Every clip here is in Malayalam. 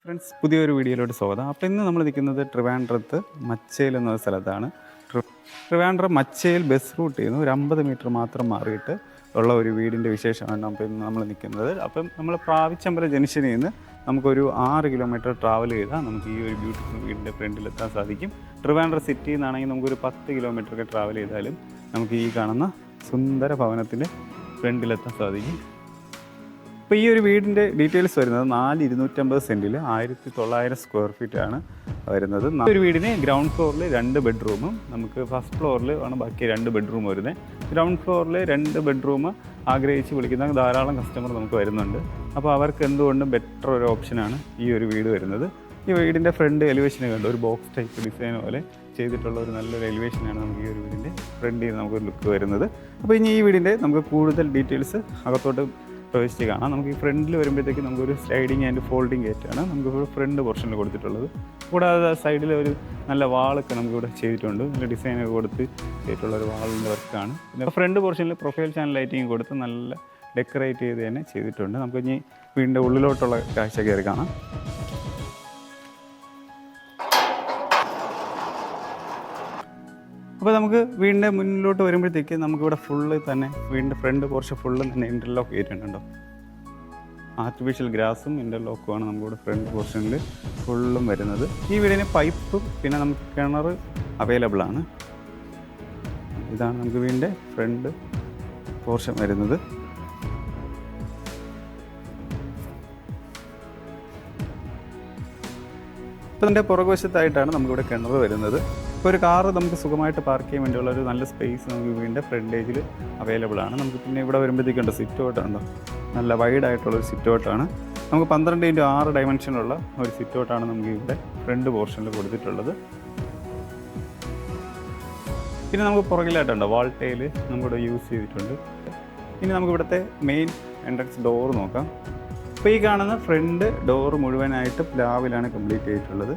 ഫ്രണ്ട്സ്, പുതിയൊരു വീഡിയോയിലോട്ട് സ്വാഗതം. അപ്പോൾ ഇന്ന് നമ്മൾ നിൽക്കുന്നത് ട്രിവാൻഡ്രത്ത് മച്ചയിൽ എന്ന സ്ഥലത്താണ്. ട്രിവാൻഡ്രം മച്ചയിൽ ബസ് റൂട്ടിൽ നിന്ന് ഒരു 50 മീറ്റർ മാത്രം മാറിയിട്ട് ഉള്ള ഒരു വീടിൻ്റെ വിശേഷമാണ് അപ്പോൾ ഇന്ന് നമ്മൾ നിൽക്കുന്നത്. അപ്പം നമ്മൾ പ്രാവിച്ചമ്പലം ജംഗ്ഷനിൽ നിന്ന് നമുക്കൊരു 6 കിലോമീറ്റർ ട്രാവൽ ചെയ്താൽ നമുക്ക് ഈ ഒരു ബ്യൂട്ടിഫുൾ വീടിൻ്റെ ഫ്രണ്ടിലെത്താൻ സാധിക്കും. ട്രിവാൻഡ്രം സിറ്റിയിൽ നിന്നാണെങ്കിൽ നമുക്കൊരു 10 കിലോമീറ്ററൊക്കെ ട്രാവൽ ചെയ്താലും നമുക്ക് ഈ കാണുന്ന സുന്ദര ഭവനത്തിൻ്റെ ഫ്രണ്ടിലെത്താൻ സാധിക്കും. ഇപ്പോൾ ഈ ഒരു വീടിൻ്റെ ഡീറ്റെയിൽസ് വരുന്നത് 4,250 സെൻറ്റിൽ 1900 സ്ക്വയർ ഫീറ്റാണ് വരുന്നത്. ഒരു വീടിന് ഗ്രൗണ്ട് ഫ്ലോറിൽ 2 ബെഡ്റൂമും നമുക്ക് ഫസ്റ്റ് ഫ്ലോറിൽ ആണ് ബാക്കി 2 ബെഡ്റൂം വരുന്നത്. ഗ്രൗണ്ട് ഫ്ലോറിൽ 2 ബെഡ്റൂം ആഗ്രഹിച്ച് വിളിക്കുന്ന ധാരാളം കസ്റ്റമർ നമുക്ക് വരുന്നുണ്ട്. അപ്പോൾ അവർക്ക് എന്തുകൊണ്ടും ബെറ്റർ ഒരു ഓപ്ഷനാണ് ഈ ഒരു വീട് വരുന്നത്. ഈ വീടിൻ്റെ ഫ്രണ്ട് എലിവേഷന് കണ്ട് ഒരു ബോക്സ് ടൈപ്പ് ഡിസൈൻ പോലെ ചെയ്തിട്ടുള്ള ഒരു നല്ലൊരു എലിവേഷനാണ് നമുക്ക് ഈ ഒരു വീടിൻ്റെ ഫ്രണ്ടിൽ നമുക്കൊരു ലുക്ക് വരുന്നത്. അപ്പോൾ ഇനി ഈ വീടിൻ്റെ നമുക്ക് കൂടുതൽ ഡീറ്റെയിൽസ് അകത്തോട്ട് പ്രവേശിച്ച് കാണാം. നമുക്ക് ഈ ഫ്രണ്ടിൽ വരുമ്പോഴത്തേക്ക് നമുക്കൊരു സ്ലൈഡിങ് ആൻഡ് ഫോൾഡിങ് ഗേറ്റാണ് നമുക്ക് ഫ്രണ്ട് പോർഷനിൽ കൊടുത്തിട്ടുള്ളത്. കൂടാതെ സൈഡിൽ ഒരു നല്ല വാളൊക്കെ നമുക്കിവിടെ ചെയ്തിട്ടുണ്ട്. നല്ല ഡിസൈനൊക്കെ കൊടുത്ത് ചെയ്തിട്ടുള്ള ഒരു വാളിൻ്റെ വർക്കാണ്. പിന്നെ ഫ്രണ്ട് പോർഷനിൽ പ്രൊഫൈൽ ചാനൽ ലൈറ്റിങ് കൊടുത്ത് നല്ല ഡെക്കറേറ്റ് ചെയ്ത് തന്നെ ചെയ്തിട്ടുണ്ട്. നമുക്ക് ഇനി വീടിൻ്റെ ഉള്ളിലോട്ടുള്ള കാഴ്ച കയറി കാണാം. അപ്പോൾ നമുക്ക് വീടിൻ്റെ മുന്നിലോട്ട് വരുമ്പോഴത്തേക്ക് നമുക്കിവിടെ ഫുള്ള് തന്നെ വീടിൻ്റെ ഫ്രണ്ട് പോർഷൻ ഫുള്ള് തന്നെ ഇൻ്റർലോക്ക് ചെയ്തിട്ടുണ്ടോ. ആർട്ടിഫിഷ്യൽ ഗ്രാസും ഇൻ്റർലോക്കുമാണ് നമുക്കിവിടെ ഫ്രണ്ട് പോർഷനിൽ ഫുള്ളും വരുന്നത്. ഈ വീടിന് പൈപ്പും പിന്നെ നമുക്ക് കിണർ അവൈലബിൾ ആണ്. ഇതാണ് നമുക്ക് വീടിൻ്റെ ഫ്രണ്ട് പോർഷൻ വരുന്നത്. ഇപ്പോൾ ഇതിൻ്റെ പുറകുവശത്തായിട്ടാണ് നമുക്കിവിടെ കിണർ വരുന്നത്. ഇപ്പോൾ ഒരു കാറ് നമുക്ക് സുഖമായിട്ട് പാർക്ക് ചെയ്യാൻ വേണ്ടിയുള്ള ഒരു നല്ല സ്പേസ് നമുക്ക് വീടിൻ്റെ ഫ്രണ്ടേജിൽ അവൈലബിൾ ആണ്. നമുക്ക് പിന്നെ ഇവിടെ വരുമ്പോഴത്തേക്കുണ്ടോ സിറ്റ് ഔട്ടുണ്ടോ, നല്ല വൈഡായിട്ടുള്ളൊരു സിറ്റ് ഔട്ടാണ്. നമുക്ക് 12x6 ഡയമെൻഷനുള്ള ഒരു സിറ്റ് ഔട്ടാണ് നമുക്ക് ഇവിടെ ഫ്രണ്ട് പോർഷനിൽ കൊടുത്തിട്ടുള്ളത്. പിന്നെ നമുക്ക് പുറകിലായിട്ടുണ്ടോ വാൾ ടൈൽ നമുക്കിവിടെ യൂസ് ചെയ്തിട്ടുണ്ട്. ഇനി നമുക്ക് ഇവിടുത്തെ മെയിൻ എൻട്രൻസ് ഡോർ നോക്കാം. ഇപ്പോൾ ഈ കാണുന്ന ഫ്രണ്ട് ഡോർ മുഴുവനായിട്ട് പ്ലാവിലാണ് കംപ്ലീറ്റ് ചെയ്തിട്ടുള്ളത്.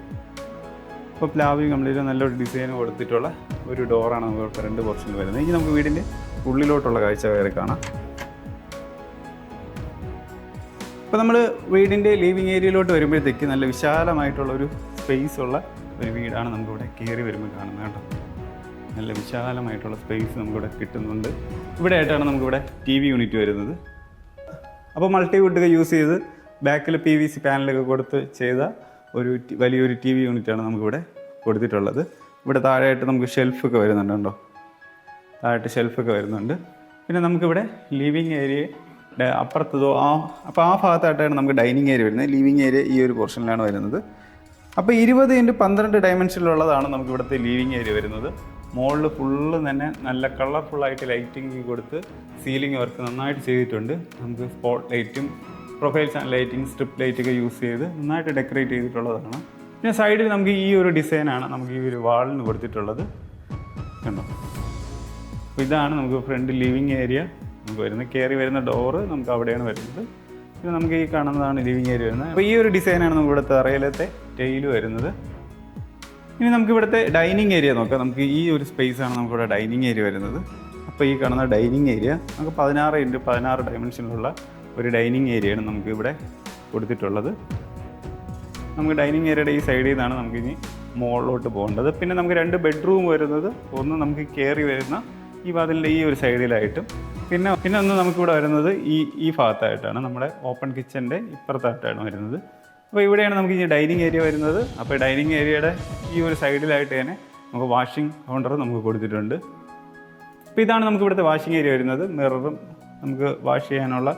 അപ്പോൾ പ്ലാവിൽ കംപ്ലീറ്റ് നല്ലൊരു ഡിസൈൻ കൊടുത്തിട്ടുള്ള ഒരു ഡോറാണ് നമുക്ക് ഫ്രണ്ട് പോർഷനിൽ വരുന്നത്. ഇനി നമുക്ക് വീടിൻ്റെ ഉള്ളിലോട്ടുള്ള കാഴ്ച വേറെ കാണാം. ഇപ്പോൾ നമ്മൾ വീടിൻ്റെ ലിവിങ് ഏരിയയിലോട്ട് വരുമ്പോഴത്തേക്ക് നല്ല വിശാലമായിട്ടുള്ളൊരു സ്പേസ് ഉള്ള ഒരു വീടാണ് നമുക്കിവിടെ കയറി വരുമ്പോൾ കാണുന്നത് കേട്ടോ. നല്ല വിശാലമായിട്ടുള്ള സ്പേസ് നമുക്കിവിടെ കിട്ടുന്നുണ്ട്. ഇവിടെ ആയിട്ടാണ് നമുക്കിവിടെ TV യൂണിറ്റ് വരുന്നത്. അപ്പോൾ മൾട്ടിവുഡൊക്കെ യൂസ് ചെയ്ത് ബാക്കിൽ PVC പാനലൊക്കെ കൊടുത്ത് ചെയ്ത ഒരു വലിയൊരു TV യൂണിറ്റാണ് നമുക്കിവിടെ കൊടുത്തിട്ടുള്ളത്. ഇവിടെ താഴെയായിട്ട് നമുക്ക് ഷെൽഫൊക്കെ വരുന്നുണ്ട് കേട്ടോ. താഴെയായിട്ട് ഷെൽഫൊക്കെ വരുന്നുണ്ട്. പിന്നെ നമുക്കിവിടെ ലിവിങ് ഏരിയയുടെ അപ്പുറത്തതോ അപ്പോൾ ആ ഭാഗത്തായിട്ടാണ് നമുക്ക് ഡൈനിങ് ഏരിയ വരുന്നത്. ലിവിങ് ഏരിയ ഈ ഒരു പോർഷനിലാണ് വരുന്നത്. അപ്പോൾ 20x12 ഡയമെൻഷനിലുള്ളതാണ് നമുക്ക് ഇവിടുത്തെ ലിവിങ് ഏരിയ വരുന്നത്. മുകളിൽ ഫുള്ള് തന്നെ നല്ല കളർഫുള്ളായിട്ട് ലൈറ്റിങ് കൊടുത്ത് സീലിംഗ് വർക്ക് നന്നായിട്ട് ചെയ്തിട്ടുണ്ട്. നമുക്ക് സ്പോട്ട് ലൈറ്റും പ്രൊഫൈൽ ചാനൽ ലൈറ്റിംഗ് സ്ട്രിപ്പ് ലൈറ്റൊക്കെ യൂസ് ചെയ്ത് നന്നായിട്ട് ഡെക്കറേറ്റ് ചെയ്തിട്ടുള്ളതാണ്. പിന്നെ സൈഡിൽ നമുക്ക് ഈ ഒരു ഡിസൈനാണ് നമുക്ക് ഈ ഒരു വാളിന് കൊടുത്തിട്ടുള്ളത് കണ്ടോ. അപ്പോൾ ഇതാണ് നമുക്ക് ഫ്രണ്ട് ലിവിങ് ഏരിയ നമുക്ക് വരുന്നത്. കയറി വരുന്ന ഡോറ് നമുക്ക് അവിടെയാണ് വരുന്നത്. പിന്നെ നമുക്ക് ഈ കാണുന്നതാണ് ലിവിങ് ഏരിയ വരുന്നത്. അപ്പോൾ ഈ ഒരു ഡിസൈനാണ് നമുക്ക് ഇവിടുത്തെ തറയിലത്തെ ടൈല് വരുന്നത്. ഇനി നമുക്ക് ഇവിടുത്തെ ഡൈനിങ് ഏരിയ നോക്കാം. നമുക്ക് ഈ ഒരു സ്പേസാണ് നമുക്കിവിടെ ഡൈനിങ് ഏരിയ വരുന്നത്. അപ്പോൾ ഈ കാണുന്ന ഡൈനിങ് ഏരിയ നമുക്ക് 16x16 ഡയമെൻഷനിലുള്ള ഒരു ഡൈനിങ് ഏരിയയാണ് നമുക്ക് ഇവിടെ കൊടുത്തിട്ടുള്ളത്. നമുക്ക് ഡൈനിങ് ഏരിയയുടെ ഈ സൈഡിൽ നിന്നാണ് നമുക്കിനി മുകളിലോട്ട് പോകേണ്ടത്. പിന്നെ നമുക്ക് 2 ബെഡ്റൂം വരുന്നത്, ഒന്ന് നമുക്ക് കയറി വരുന്ന ഈ വാതിലിൻ്റെ ഈ ഒരു സൈഡിലായിട്ടും പിന്നെ ഒന്ന് നമുക്കിവിടെ വരുന്നത് ഈ ഭാഗത്തായിട്ടാണ്. നമ്മുടെ ഓപ്പൺ കിച്ചൻ്റെ ഇപ്പുറത്തായിട്ടാണ് വരുന്നത്. അപ്പോൾ ഇവിടെയാണ് നമുക്ക് ഈ ഡൈനിങ് ഏരിയ വരുന്നത്. അപ്പോൾ ഡൈനിങ് ഏരിയയുടെ ഈ ഒരു സൈഡിലായിട്ട് തന്നെ നമുക്ക് വാഷിംഗ് കൗണ്ടർ നമുക്ക് കൊടുത്തിട്ടുണ്ട്. അപ്പോൾ ഇതാണ് നമുക്ക് ഇവിടുത്തെ വാഷിംഗ് ഏരിയ വരുന്നത്. മിററും നമുക്ക് വാഷ് ചെയ്യാനുള്ള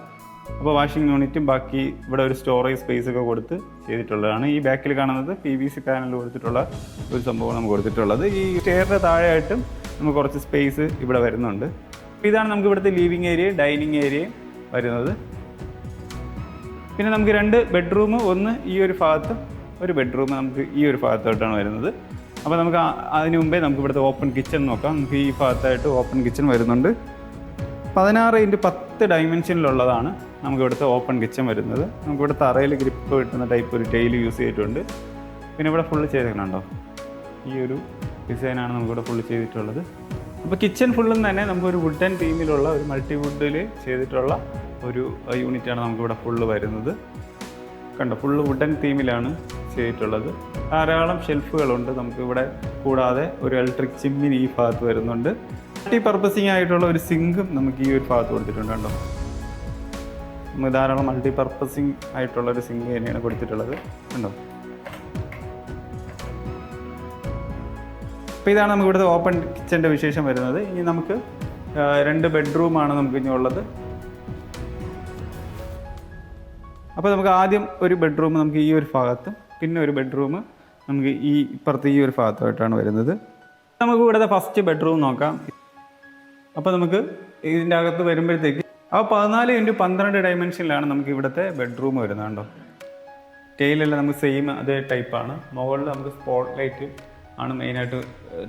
അപ്പോൾ വാഷിംഗ് യൂണിറ്റും ബാക്കി ഇവിടെ ഒരു സ്റ്റോറേജ് സ്പേസ് ഒക്കെ കൊടുത്ത് ചെയ്തിട്ടുള്ളതാണ്. ഈ ബാക്കിൽ കാണുന്നത് PVC പാനൽ കൊടുത്തിട്ടുള്ള ഒരു സംഭവം നമുക്ക് കൊടുത്തിട്ടുള്ളത്. ഈ സ്റ്റെയറിൻ്റെ താഴെയായിട്ടും നമുക്ക് കുറച്ച് സ്പേസ് ഇവിടെ വരുന്നുണ്ട്. അപ്പോൾ ഇതാണ് നമുക്ക് ഇവിടുത്തെ ലിവിങ് ഏരിയ ഡൈനിങ് ഏരിയ വരുന്നത്. പിന്നെ നമുക്ക് 2 ബെഡ്റൂം, ഒന്ന് ഈ ഒരു ഭാഗത്തും ഒരു ബെഡ്റൂം നമുക്ക് ഈ ഒരു ഭാഗത്തോട്ടാണ് വരുന്നത്. അപ്പോൾ നമുക്ക് അതിന് മുമ്പേ നമുക്ക് ഇവിടുത്തെ ഓപ്പൺ കിച്ചൺ നോക്കാം. നമുക്ക് ഈ ഭാഗത്തായിട്ട് ഓപ്പൺ കിച്ചൺ വരുന്നുണ്ട്. 16x10 ഡയമെൻഷനിലുള്ളതാണ് നമുക്ക് ഇവിടുത്തെ ഓപ്പൺ കിച്ചൺ വരുന്നത്. നമുക്കിവിടെ തറയിൽ ഗ്രിപ്പ് കിട്ടുന്ന ടൈപ്പ് ഒരു ടൈൽ യൂസ് ചെയ്തിട്ടുണ്ട്. പിന്നെ ഇവിടെ ഫുള്ള് ചെയ്തിട്ടുണ്ടോ ഈ ഒരു ഡിസൈനാണ് നമുക്കിവിടെ ഫുള്ള് ചെയ്തിട്ടുള്ളത്. അപ്പോൾ കിച്ചൺ ഫുള്ളും തന്നെ നമുക്കൊരു വുഡൻ തീമിലുള്ള ഒരു മൾട്ടി വുഡിൽ ചെയ്തിട്ടുള്ള ഒരു യൂണിറ്റാണ് നമുക്കിവിടെ ഫുള്ള് വരുന്നത്. കണ്ടോ, ഫുള്ള് വുഡൻ തീമിലാണ് ചെയ്തിട്ടുള്ളത്. ധാരാളം ഷെൽഫുകളുണ്ട് നമുക്കിവിടെ. കൂടാതെ ഒരു ഇലക്ട്രിക് ചിമ്മിനി ഈ ഭാഗത്ത് വരുന്നുണ്ട്. മൾട്ടി പർപ്പസിങ് ആയിട്ടുള്ള ഒരു സിങ്കും നമുക്ക് ഈ ഒരു ഭാഗത്ത് കൊടുത്തിട്ടുണ്ട്. കണ്ടോ, നമുക്ക് ധാരാളം മൾട്ടി പർപ്പസിങ് ആയിട്ടുള്ള ഒരു സിങ്ക് തന്നെയാണ് കൊടുത്തിട്ടുള്ളത്. കണ്ടോ, അപ്പോൾ ഇതാണ് നമുക്ക് ഇവിടുത്തെ ഓപ്പൺ കിച്ചൻ്റെ വിശേഷം വരുന്നത്. ഇനി നമുക്ക് 2 ബെഡ്റൂമാണ് നമുക്ക് ഇനി ഉള്ളത്. അപ്പോൾ നമുക്ക് ആദ്യം ഒരു ബെഡ്റൂം നമുക്ക് ഈ ഒരു ഭാഗത്തും പിന്നെ ഒരു ബെഡ്റൂം നമുക്ക് ഈ ഇപ്പുറത്ത് ഈ ഒരു ഭാഗത്തായിട്ടാണ് വരുന്നത്. നമുക്ക് ഇവിടുത്തെ ഫസ്റ്റ് ബെഡ്റൂം നോക്കാം. അപ്പോൾ നമുക്ക് ഇതിൻ്റെ അകത്ത് വരുമ്പോഴത്തേക്ക് 14x12 ഡയമെൻഷനിലാണ് നമുക്ക് ഇവിടുത്തെ ബെഡ്റൂം വരുന്നത്. കണ്ടോ, ടൈലെല്ലാം നമുക്ക് സെയിം അതേ ടൈപ്പാണ്. മുകളിൽ നമുക്ക് സ്പോട്ട് ലൈറ്റ് ആണ് മെയിനായിട്ട്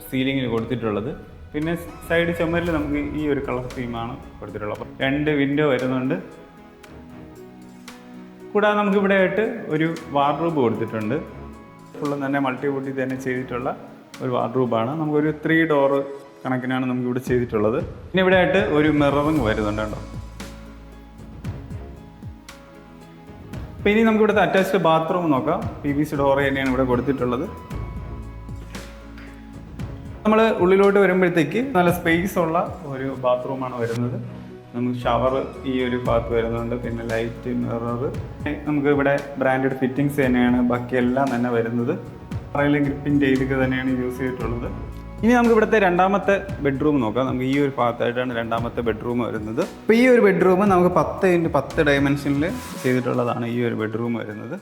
സീലിങ്ങിന് കൊടുത്തിട്ടുള്ളത്. പിന്നെ സൈഡ് ചുമരിൽ നമുക്ക് ഈ ഒരു കളർ തീമാണ് കൊടുത്തിട്ടുള്ളത്. അപ്പോൾ 2 വിൻഡോ വരുന്നുണ്ട്. കൂടാതെ നമുക്കിവിടെ ആയിട്ട് ഒരു വാർഡ്രോബ് കൊടുത്തിട്ടുണ്ട്. ഫുള്ളും തന്നെ മൾട്ടിവുഡിൽ തന്നെ ചെയ്തിട്ടുള്ള ഒരു വാർഡ്രോബാണ്. നമുക്കൊരു 3 ഡോറ് കണക്കിനാണ് നമുക്കിവിടെ ചെയ്തിട്ടുള്ളത്. പിന്നെ ഇവിടെ ആയിട്ട് ഒരു മിററിങ് വരുന്നുണ്ട്. കേട്ടോ, അപ്പോൾ ഇനി നമുക്കിവിടുത്തെ അറ്റാച്ച്ഡ് ബാത്റൂം നോക്കാം. PVC ഡോർ തന്നെയാണ് ഇവിടെ കൊടുത്തിട്ടുള്ളത്. നമ്മൾ ഉള്ളിലോട്ട് വരുമ്പോഴത്തേക്ക് നല്ല സ്പേസ് ഉള്ള ഒരു ബാത്റൂമാണ് വരുന്നത്. നമുക്ക് ഷവർ ഈ ഒരു ഭാഗത്ത് വരുന്നുണ്ട്. പിന്നെ ലൈറ്റ്, മിറർ, നമുക്ക് ഇവിടെ ബ്രാൻഡഡ് ഫിറ്റിങ്സ് തന്നെയാണ് ബാക്കിയെല്ലാം തന്നെ വരുന്നത്. പറയിലെ ഗ്രിപ്പിംഗ് ടൈലൊക്കെ തന്നെയാണ് യൂസ് ചെയ്തിട്ടുള്ളത്. ഇനി നമുക്ക് ഇവിടുത്തെ രണ്ടാമത്തെ ബെഡ്റൂം നോക്കാം. നമുക്ക് ഈ ഒരു ഭാഗത്തായിട്ടാണ് രണ്ടാമത്തെ ബെഡ്റൂം വരുന്നത്. അപ്പോൾ ഈ ഒരു ബെഡ്റൂം നമുക്ക് 10x10 ഡയമെൻഷനിൽ ചെയ്തിട്ടുള്ളതാണ് ഈ ഒരു ബെഡ്റൂം വരുന്നത്.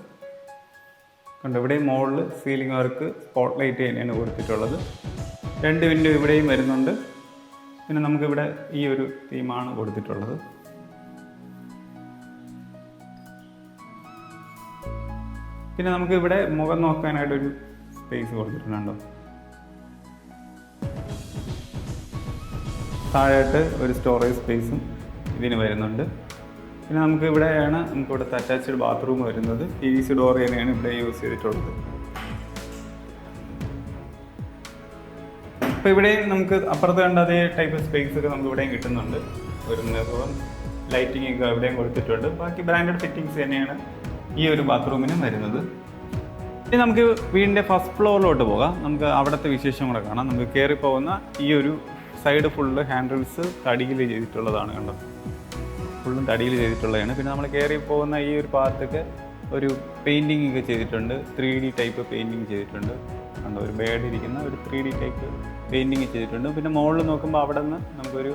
കണ്ടോ, ഇവിടെ മുകളിൽ സീലിംഗ് വർക്ക് സ്പോട്ട് ലൈറ്റ് തന്നെയാണ് കൊടുത്തിട്ടുള്ളത്. 2 വിൻഡോ ഇവിടെയും വരുന്നുണ്ട്. പിന്നെ നമുക്കിവിടെ ഈ ഒരു തീമാണ് കൊടുത്തിട്ടുള്ളത്. പിന്നെ നമുക്ക് ഇവിടെ മുഖം നോക്കാനായിട്ടൊരു സ്പേസ് കൊടുത്തിട്ടുണ്ടോ. താഴെയായിട്ട് ഒരു സ്റ്റോറേജ് സ്പേസും ഇതിന് വരുന്നുണ്ട്. പിന്നെ നമുക്ക് ഇവിടെയാണ് നമുക്ക് ഇവിടുത്തെ അറ്റാച്ച്ഡ് ബാത്റൂം വരുന്നത്. PVC ഡോർ തന്നെയാണ് ഇവിടെ യൂസ് ചെയ്തിട്ടുള്ളത്. അപ്പോൾ ഇവിടെയും നമുക്ക് അപ്പുറത്ത് കണ്ട അതേ ടൈപ്പ് സ്പേസ് ഒക്കെ നമുക്ക് ഇവിടെയും കിട്ടുന്നുണ്ട്. ഒരു മിററും ലൈറ്റിംഗ് ഒക്കെ ഇവിടെയും കൊടുത്തിട്ടുണ്ട്. ബാക്കി ബ്രാൻഡഡ് ഫിറ്റിങ്സ് തന്നെയാണ് ഈ ഒരു ബാത്റൂമിനും വരുന്നത്. ഇനി നമുക്ക് വീടിൻ്റെ ഫസ്റ്റ് ഫ്ലോറിലോട്ട് പോകാം. നമുക്ക് അവിടുത്തെ വിശേഷം കൂടെ കാണാം. നമുക്ക് കയറി പോകുന്ന ഈ ഒരു സൈഡ് ഫുള്ള് ഹാൻഡിൽസ് തടിയിൽ ചെയ്തിട്ടുള്ളതാണ്. കണ്ടോ, ഫുള്ളും തടിയിൽ ചെയ്തിട്ടുള്ളതാണ്. പിന്നെ നമ്മൾ കയറി പോകുന്ന ഈ ഒരു ഭാഗത്തൊക്കെ ഒരു പെയിൻറ്റിങ് ഒക്കെ ചെയ്തിട്ടുണ്ട്. 3D ടൈപ്പ് പെയിൻറ്റിങ് ചെയ്തിട്ടുണ്ട്. കണ്ടോ, ഒരു ബേഡ് ഇരിക്കുന്ന ഒരു 3D ടൈപ്പ് പെയിൻറ്റിങ് ചെയ്തിട്ടുണ്ട്. പിന്നെ മുകളിൽ നോക്കുമ്പോൾ അവിടെ നിന്ന് നമുക്കൊരു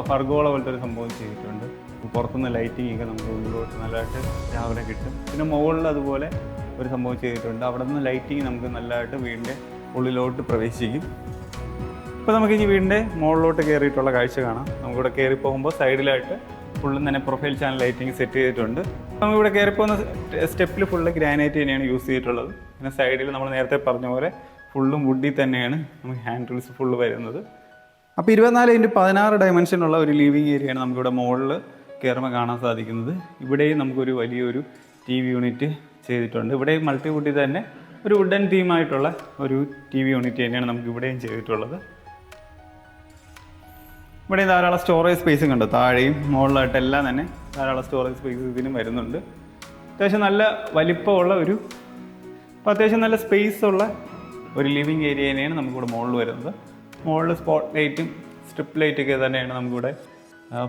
ഫർഗോള പോലത്തെ ഒരു സംഭവം ചെയ്തിട്ടുണ്ട്. പുറത്തുനിന്ന് ലൈറ്റിംഗ് ഒക്കെ നമുക്ക് ഉള്ളിലോട്ട് നല്ലതായിട്ട് രാവിലെ കിട്ടും. പിന്നെ മുകളിൽ അതുപോലെ ഒരു സംഭവം ചെയ്തിട്ടുണ്ട്. അവിടെ നിന്ന് ലൈറ്റിംഗ് നമുക്ക് നല്ലതായിട്ട് വീടിൻ്റെ ഉള്ളിലോട്ട് പ്രവേശിക്കും. ഇപ്പോൾ നമുക്ക് ഇനി വീടിൻ്റെ മുകളിലോട്ട് കയറിയിട്ടുള്ള കാഴ്ച കാണാം. നമുക്കിവിടെ കയറി പോകുമ്പോൾ സൈഡിലായിട്ട് ഫുള്ളും തന്നെ പ്രൊഫൈൽ ചാനൽ ലൈറ്റിംഗ് സെറ്റ് ചെയ്തിട്ടുണ്ട്. നമുക്കിവിടെ കയറി പോകുന്ന സ്റ്റെപ്പിൽ ഫുള്ള് ഗ്രാനൈറ്റ് തന്നെയാണ് യൂസ് ചെയ്തിട്ടുള്ളത്. പിന്നെ സൈഡിൽ നമ്മൾ നേരത്തെ പറഞ്ഞ പോലെ ഫുള്ളും വുഡിൽ തന്നെയാണ് നമുക്ക് ഹാൻഡിൽസ് ഫുള്ള് വരുന്നത്. അപ്പോൾ 24x16 ഡയമെൻഷനുള്ള ഒരു ലിവിങ് ഏരിയയാണ് നമുക്കിവിടെ മുകളിൽ കയറുമ്പോൾ കാണാൻ സാധിക്കുന്നത്. ഇവിടെയും നമുക്കൊരു വലിയൊരു TV യൂണിറ്റ് ചെയ്തിട്ടുണ്ട്. ഇവിടെയും മൾട്ടിവുഡിൽ തന്നെ ഒരു വുഡൻ തീമായിട്ടുള്ള ഒരു TV യൂണിറ്റ് തന്നെയാണ് നമുക്ക് ഇവിടെയും ചെയ്തിട്ടുള്ളത്. ഇവിടെ ധാരാളം സ്റ്റോറേജ് സ്പേസും കണ്ടു. താഴെയും മുകളിലായിട്ടെല്ലാം തന്നെ ധാരാളം സ്റ്റോറേജ് സ്പേസ് ഇതിനും വരുന്നുണ്ട്. അത്യാവശ്യം നല്ല വലിപ്പമുള്ള അപ്പോൾ അത്യാവശ്യം നല്ല സ്പേസ് ഉള്ള ഒരു ലിവിങ് ഏരിയ തന്നെയാണ് നമുക്കിവിടെ മുകളിൽ വരുന്നത്. മുകളിൽ സ്പോട്ട് ലൈറ്റും സ്ട്രിപ്പ് ലൈറ്റൊക്കെ തന്നെയാണ് നമുക്കിവിടെ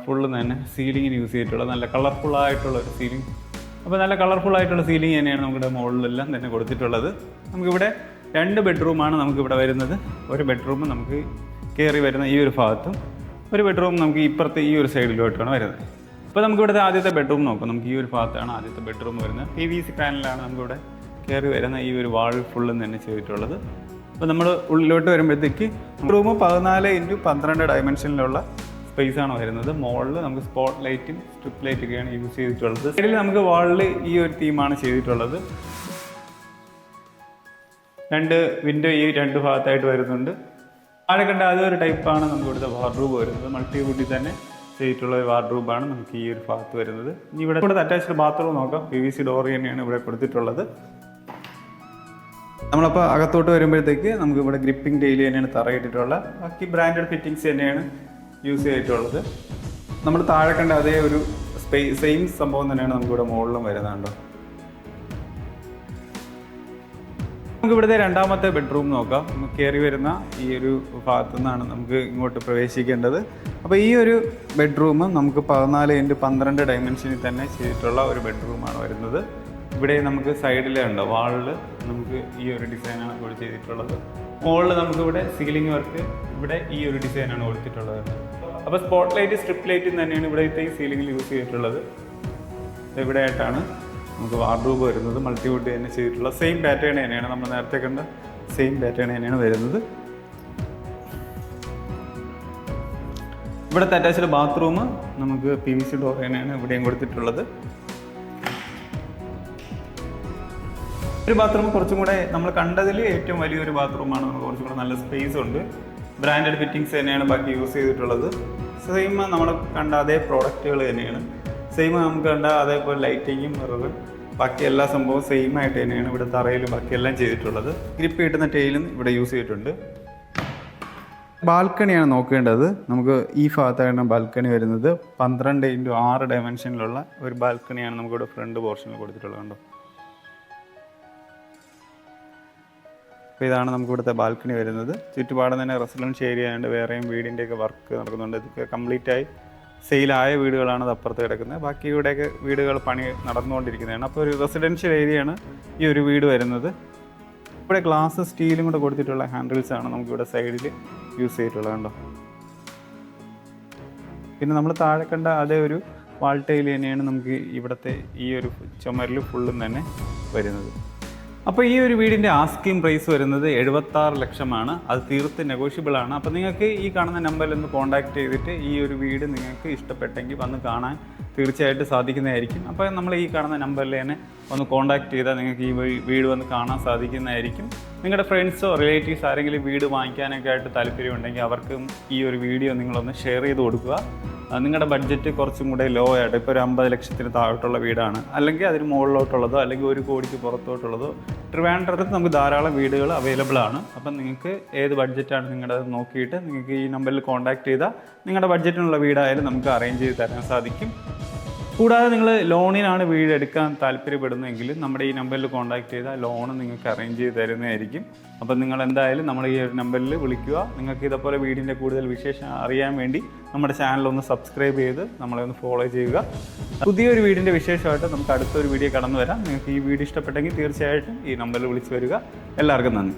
ഫുള്ള് തന്നെ സീലിങ്ങിന് യൂസ് ചെയ്തിട്ടുള്ളത്. നല്ല കളർഫുള്ളായിട്ടുള്ള ഒരു സീലിംഗ്. അപ്പോൾ നല്ല കളർഫുള്ളായിട്ടുള്ള സീലിംഗ് തന്നെയാണ് നമുക്കിവിടെ മുകളിലെല്ലാം തന്നെ കൊടുത്തിട്ടുള്ളത്. നമുക്കിവിടെ 2 ബെഡ്റൂമാണ് നമുക്കിവിടെ വരുന്നത്. ഒരു ബെഡ്റൂം നമുക്ക് കയറി വരുന്ന ഈ ഒരു ഭാഗത്തും ഒരു ബെഡ്റൂം നമുക്ക് ഇപ്പുറത്ത് ഈ ഒരു സൈഡിലോട്ടാണ് വരുന്നത്. അപ്പോൾ നമുക്കിവിടുത്തെ ആദ്യത്തെ ബെഡ്റൂം നോക്കാം. നമുക്ക് ഈ ഒരു ഭാഗത്താണ് ആദ്യത്തെ ബെഡ്റൂം വരുന്നത്. PVC പാനലാണ് നമുക്കിവിടെ കയറി വരുന്ന ഈ ഒരു വാൾ ഫുള്ളും തന്നെ ചെയ്തിട്ടുള്ളത്. അപ്പോൾ നമ്മൾ ഉള്ളിലോട്ട് വരുമ്പോഴത്തേക്ക് റൂം 14x12 ഡയമെൻഷനിലുള്ള സ്പേസാണ് വരുന്നത്. മുകളിൽ നമുക്ക് സ്പോട്ട് ലൈറ്റും സ്ട്രിപ്പ് ലൈറ്റൊക്കെയാണ് യൂസ് ചെയ്തിട്ടുള്ളത്. സൈഡിൽ നമുക്ക് വാളിൽ ഈ ഒരു തീമാണ് ചെയ്തിട്ടുള്ളത്. 2 വിൻഡോ ഈ 2 ഭാഗത്തായിട്ട് വരുന്നുണ്ട്. ആടെ കണ്ട അതൊരു ടൈപ്പാണ് നമുക്ക് ഇവിടുത്തെ വാർഡ്രോബ് വരുന്നത്. മൾട്ടിവുഡിൽ തന്നെ ചെയ്തിട്ടുള്ള ഒരു വാർഡ്രോബാണ് നമുക്ക് ഈ ഒരു ഭാഗത്ത് വരുന്നത്. ഇനി ഇവിടെ അറ്റാച്ച്ഡ് ബാത്റൂം നോക്കാം. PVC ഡോർ തന്നെയാണ് ഇവിടെ കൊടുത്തിട്ടുള്ളത്. നമ്മളപ്പോൾ അകത്തോട്ട് വരുമ്പോഴത്തേക്ക് നമുക്ക് ഇവിടെ ഗ്രിപ്പിംഗ് ടൈൽ തന്നെയാണ് തറയിട്ടിട്ടുള്ള. ബാക്കി ബ്രാൻഡഡ് ഫിറ്റിങ്സ് തന്നെയാണ് യൂസ് ചെയ്തിട്ടുള്ളത്. നമ്മൾ താഴെ കണ്ട അതേ ഒരു സെയിം സംഭവം തന്നെയാണ് നമുക്കിവിടെ മുകളിലും വരുന്നുണ്ടോ. നമുക്ക് ഇവിടുത്തെ രണ്ടാമത്തെ ബെഡ്റൂം നോക്കാം. നമുക്ക് കയറി വരുന്ന ഈ ഒരു ഭാഗത്തു നിന്നാണ് നമുക്ക് ഇങ്ങോട്ട് പ്രവേശിക്കേണ്ടത്. അപ്പോൾ ഈ ഒരു ബെഡ്റൂം നമുക്ക് 14x12 ഡയമെൻഷനിൽ തന്നെ ചെയ്തിട്ടുള്ള ഒരു ബെഡ്റൂമാണ് വരുന്നത്. ഇവിടെ നമുക്ക് സൈഡിലുണ്ട് വാളിൽ നമുക്ക് ഈ ഒരു ഡിസൈനാണ് ഇവിടെ ചെയ്തിട്ടുള്ളത്. മുകളിൽ നമുക്കിവിടെ സീലിംഗ് വർക്ക് ഇവിടെ ഈ ഒരു ഡിസൈനാണ് കൊടുത്തിട്ടുള്ളത്. അപ്പോൾ സ്പോട്ട് ലൈറ്റ് സ്ട്രിപ്പ് ലൈറ്റും തന്നെയാണ് ഇവിടുത്തെ ഈ സീലിംഗിൽ യൂസ് ചെയ്തിട്ടുള്ളത്. ഇവിടെ ആയിട്ടാണ് നമുക്ക് വാർഡ്രോബ് വരുന്നത്. മൾട്ടിവുഡ് തന്നെ ചെയ്തിട്ടുള്ള സെയിം പാറ്റേൺ തന്നെയാണ്, നമ്മൾ നേരത്തെ കണ്ട സെയിം പാറ്റേൺ തന്നെയാണ് വരുന്നത്. ഇവിടുത്തെ അറ്റാച്ച്ഡ് ബാത്റൂം നമുക്ക് PVC ഡോർ തന്നെയാണ് ഇവിടെയും കൊടുത്തിട്ടുള്ളത്. ഒരു ബാത്റൂം കുറച്ചും കൂടെ നമ്മൾ കണ്ടതിൽ ഏറ്റവും വലിയൊരു ബാത്റൂമാണ്. നമുക്ക് കുറച്ചും കൂടെ നല്ല സ്പേസ് ഉണ്ട്. ബ്രാൻഡഡ് ഫിറ്റിങ്സ് തന്നെയാണ് ബാക്കി യൂസ് ചെയ്തിട്ടുള്ളത്. സെയിം നമ്മൾ കണ്ട അതേ പ്രോഡക്റ്റുകൾ തന്നെയാണ്. സെയിം നമുക്ക് കണ്ട അതേപോലെ ലൈറ്റിങ്ങും മിററും ബാക്കി എല്ലാ സംഭവവും സെയിം ആയിട്ട് തന്നെയാണ് ഇവിടെ തറയിലും ബാക്കിയെല്ലാം ചെയ്തിട്ടുള്ളത്. ഗ്രിപ്പ് കിട്ടുന്ന ടൈലും ഇവിടെ യൂസ് ചെയ്തിട്ടുണ്ട്. ബാൽക്കണിയാണ് നോക്കേണ്ടത്. നമുക്ക് ഈ ഭാഗത്താണ് ബാൽക്കണി വരുന്നത്. 12x6 ഡയമെൻഷനിലുള്ള ഒരു ബാൽക്കണിയാണ് നമുക്കിവിടെ ഫ്രണ്ട് പോർഷനിൽ കൊടുത്തിട്ടുള്ളത്. കണ്ടോ, അപ്പോൾ ഇതാണ് നമുക്ക് ഇവിടുത്തെ ബാൽക്കണി വരുന്നത്. ചുറ്റുപാടും തന്നെ റെസിഡൻഷ്യൽ ഏരിയ ആയതുകൊണ്ട് വേറെയും വീടിൻ്റെയൊക്കെ വർക്ക് നടക്കുന്നുണ്ട്. ഇതൊക്കെ കംപ്ലീറ്റായി സെയിലായ വീടുകളാണ് അത് അപ്പുറത്ത് കിടക്കുന്നത്. ബാക്കി ഇവിടെയൊക്കെ വീടുകൾ പണി നടന്നുകൊണ്ടിരിക്കുന്നതാണ്. അപ്പോൾ ഒരു റെസിഡൻഷ്യൽ ഏരിയയാണ് ഈ ഒരു വീട് വരുന്നത്. ഇവിടെ ഗ്ലാസ് സ്റ്റീലും കൂടെ കൊടുത്തിട്ടുള്ള ഹാൻഡിൽസാണ് നമുക്കിവിടെ സൈഡിൽ യൂസ് ചെയ്തിട്ടുള്ളത്. കണ്ടോ, പിന്നെ നമ്മൾ താഴെ കണ്ട അതേ ഒരു വാൾ ടൈൽ തന്നെയാണ് നമുക്ക് ഇവിടുത്തെ ഈ ഒരു ചുമരിൽ ഫുള്ളും തന്നെ വരുന്നത്. അപ്പോൾ ഈ ഒരു വീടിൻ്റെ ആസ്കിംഗ് പ്രൈസ് വരുന്നത് 76 ലക്ഷമാണ്. അത് തീർത്ത് നെഗോഷ്യബിൾ ആണ്. അപ്പോൾ നിങ്ങൾക്ക് ഈ കാണുന്ന നമ്പറിൽ ഒന്ന് കോൺടാക്ട് ചെയ്തിട്ട് ഈ ഒരു വീട് നിങ്ങൾക്ക് ഇഷ്ടപ്പെട്ടെങ്കിൽ വന്ന് കാണാൻ തീർച്ചയായിട്ടും സാധിക്കുന്നതായിരിക്കും. അപ്പോൾ നമ്മൾ ഈ കാണുന്ന നമ്പറിൽ തന്നെ ഒന്ന് കോൺടാക്ട് ചെയ്താൽ നിങ്ങൾക്ക് ഈ വീട് വന്ന് കാണാൻ സാധിക്കുന്നതായിരിക്കും. നിങ്ങളുടെ ഫ്രണ്ട്സോ റിലേറ്റീവ്സ് ആരെങ്കിലും വീട് വാങ്ങിക്കാനൊക്കെ ആയിട്ട് താല്പര്യമുണ്ടെങ്കിൽ അവർക്കും ഈ ഒരു വീഡിയോ നിങ്ങളൊന്ന് ഷെയർ ചെയ്ത് കൊടുക്കുക. നിങ്ങളുടെ ബഡ്ജറ്റ് കുറച്ചും കൂടെ ലോ ആയിട്ട്, ഇപ്പോൾ ഒരു 50 ലക്ഷത്തിന് താഴോട്ടുള്ള വീടാണ്, അല്ലെങ്കിൽ അതിന് മുകളിലോട്ടുള്ളതോ അല്ലെങ്കിൽ 1 കോടിക്ക് പുറത്തോട്ടുള്ളതോ ട്രിവാൻഡ്രത്ത് നമുക്ക് ധാരാളം വീടുകൾ അവൈലബിൾ ആണ്. അപ്പം നിങ്ങൾക്ക് ഏത് ബഡ്ജറ്റാണ് നിങ്ങളുടെ നോക്കിയിട്ട് നിങ്ങൾക്ക് ഈ നമ്പറിൽ കോൺടാക്ട് ചെയ്താൽ നിങ്ങളുടെ ബഡ്ജറ്റിനുള്ള വീടായാലും നമുക്ക് അറേഞ്ച് ചെയ്ത് തരാൻ സാധിക്കും. കൂടാതെ നിങ്ങൾ ലോണിനാണ് വീട് എടുക്കാൻ താല്പര്യപ്പെടുന്നതെങ്കിൽ നമ്മുടെ ഈ നമ്പറിൽ കോൺടാക്ട് ചെയ്താൽ ലോൺ നിങ്ങൾക്ക് അറേഞ്ച് ചെയ്ത് തരുന്നതായിരിക്കും. അപ്പം നിങ്ങൾ എന്തായാലും നമ്മൾ ഈ ഒരു നമ്പറിൽ വിളിക്കുക. നിങ്ങൾക്ക് ഇതേപോലെ വീടിൻ്റെ കൂടുതൽ വിശേഷം അറിയാൻ വേണ്ടി നമ്മുടെ ചാനലൊന്ന് സബ്സ്ക്രൈബ് ചെയ്ത് നമ്മളെ ഒന്ന് ഫോളോ ചെയ്യുക. പുതിയൊരു വീടിൻ്റെ വിശേഷമായിട്ട് നമുക്ക് അടുത്തൊരു വീഡിയോ കടന്നു വരാം. നിങ്ങൾക്ക് ഈ വീഡിയോ ഇഷ്ടപ്പെട്ടെങ്കിൽ തീർച്ചയായിട്ടും ഈ നമ്പറിൽ വിളിച്ച് വരിക. എല്ലാവർക്കും നന്ദി.